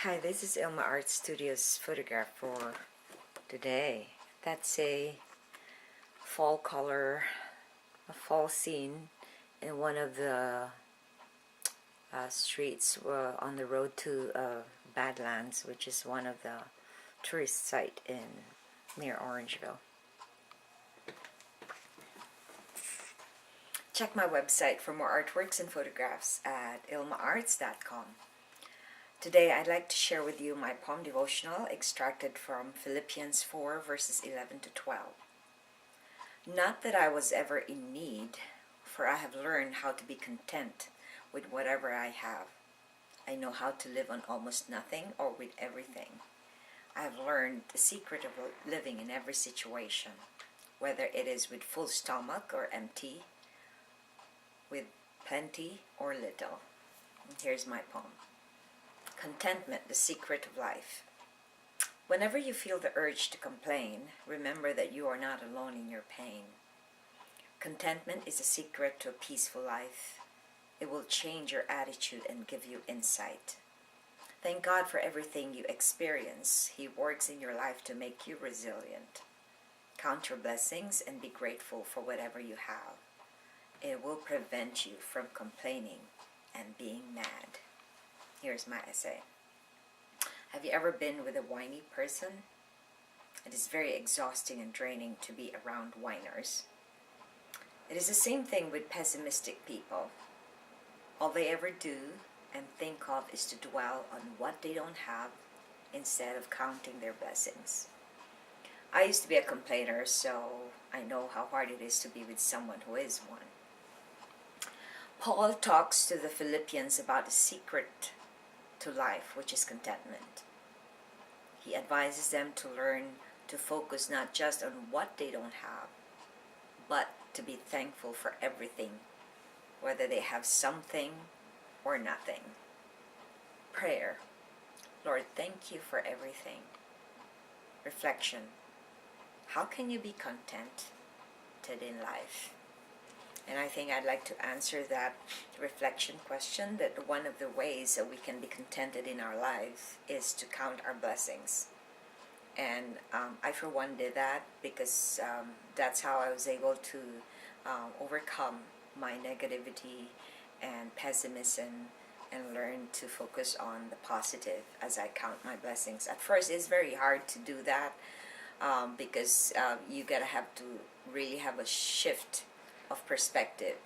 Hi, this is Ilma Art Studios photograph for today. That's a fall color, a fall scene in one of the streets on the road to Badlands, which is one of the tourist site near Orangeville. Check my website for more artworks and photographs at ilmaarts.com. Today I'd like to share with you my poem devotional extracted from Philippians 4 verses 11 to 12. Not that I was ever in need, for I have learned how to be content with whatever I have. I know how to live on almost nothing or with everything. I have learned the secret of living in every situation, whether it is with full stomach or empty, with plenty or little. And here's my poem. Contentment, the secret of life. Whenever you feel the urge to complain, remember that you are not alone in your pain. Contentment is the secret to a peaceful life. It will change your attitude and give you insight. Thank God for everything you experience. He works in your life to make you resilient. Count your blessings and be grateful for whatever you have. It will prevent you from complaining and being mad. Here's my essay. Have you ever been with a whiny person? It is very exhausting and draining to be around whiners. It is the same thing with pessimistic people. All they ever do and think of is to dwell on what they don't have instead of counting their blessings. I used to be a complainer, so I know how hard it is to be with someone who is one. Paul talks to the Philippians about the secret to life, which is contentment. He advises them to learn to focus not just on what they don't have, but to be thankful for everything, whether they have something or nothing. Prayer. Lord, thank you for everything. Reflection. How can you be contented in life? And I think I'd like to answer that reflection question, that one of the ways that we can be contented in our lives is to count our blessings. And I for one did that because that's how I was able to overcome my negativity and pessimism and learn to focus on the positive as I count my blessings. At first it's very hard to do that because you gotta have to really have a shift of perspective.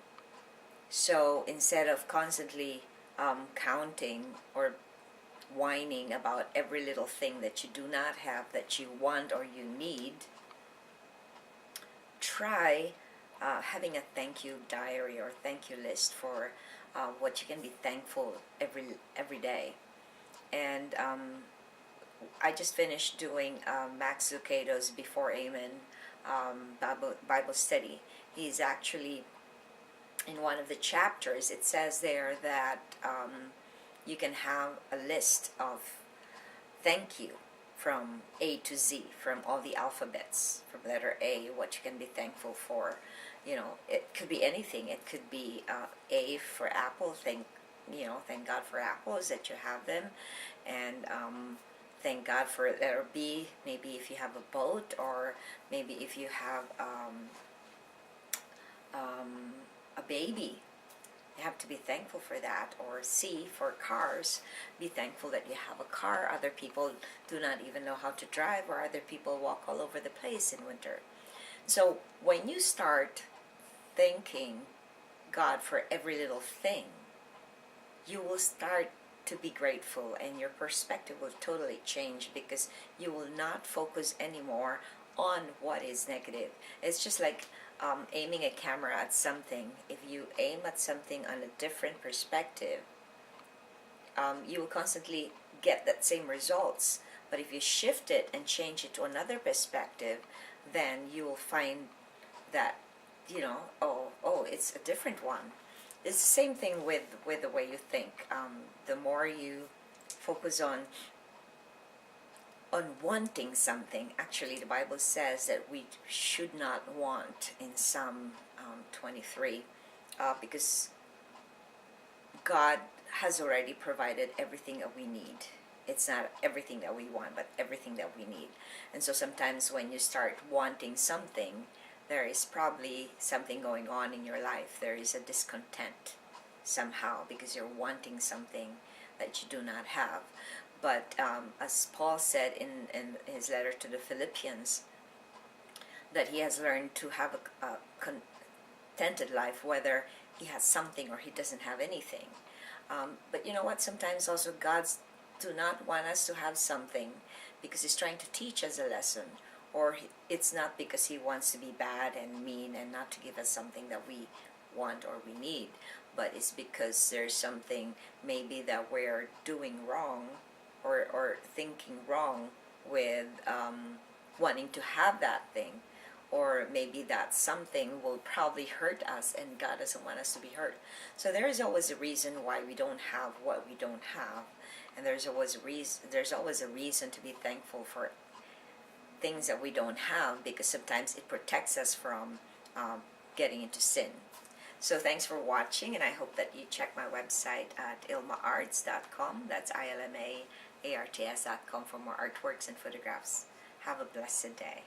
So instead of constantly counting or whining about every little thing that you do not have, that you want or you need, try having a thank you diary or thank you list for what you can be thankful every day. And I just finished doing Max Lucado's Before Amen Bible study. He's actually, in one of the chapters, it says there that you can have a list of thank you from A to Z, from all the alphabets, from letter A, what you can be thankful for. You know, it could be anything. It could be A for apple, thank God for apples that you have them, and thank God for letter B, maybe if you have a boat, or maybe if you have a baby, you have to be thankful for that. Or C for cars, be thankful that you have a car. Other people do not even know how to drive, or other people walk all over the place in winter. So when you start thanking God for every little thing, you will start to be grateful, and your perspective will totally change, because you will not focus anymore on what is negative. It's just like aiming a camera at something. If you aim at something on a different perspective, you will constantly get that same results. But if you shift it and change it to another perspective, then you will find that, oh, it's a different one. It's the same thing with the way you think. The more you focus on wanting something, actually the Bible says that we should not want in Psalm 23, because God has already provided everything that we need. it's not everything that we want, but everything that we need. And so sometimes when you start wanting something, there is probably something going on in your life. There is a discontent somehow because you're wanting something that you do not have. But as Paul said in his letter to the Philippians, that he has learned to have a contented life, whether he has something or he doesn't have anything. But you know what? Sometimes also God's do not want us to have something because he's trying to teach us a lesson, or it's not because he wants to be bad and mean and not to give us something that we want or we need, but it's because there's something maybe that we're doing wrong or thinking wrong with wanting to have that thing, or maybe that something will probably hurt us and God doesn't want us to be hurt. So there is always a reason why we don't have what we don't have, and there's always a reason to be thankful for things that we don't have, because sometimes it protects us from getting into sin. So thanks for watching, and I hope that you check my website at ilmaarts.com. That's ILMAARTS.com for more artworks and photographs. Have a blessed day.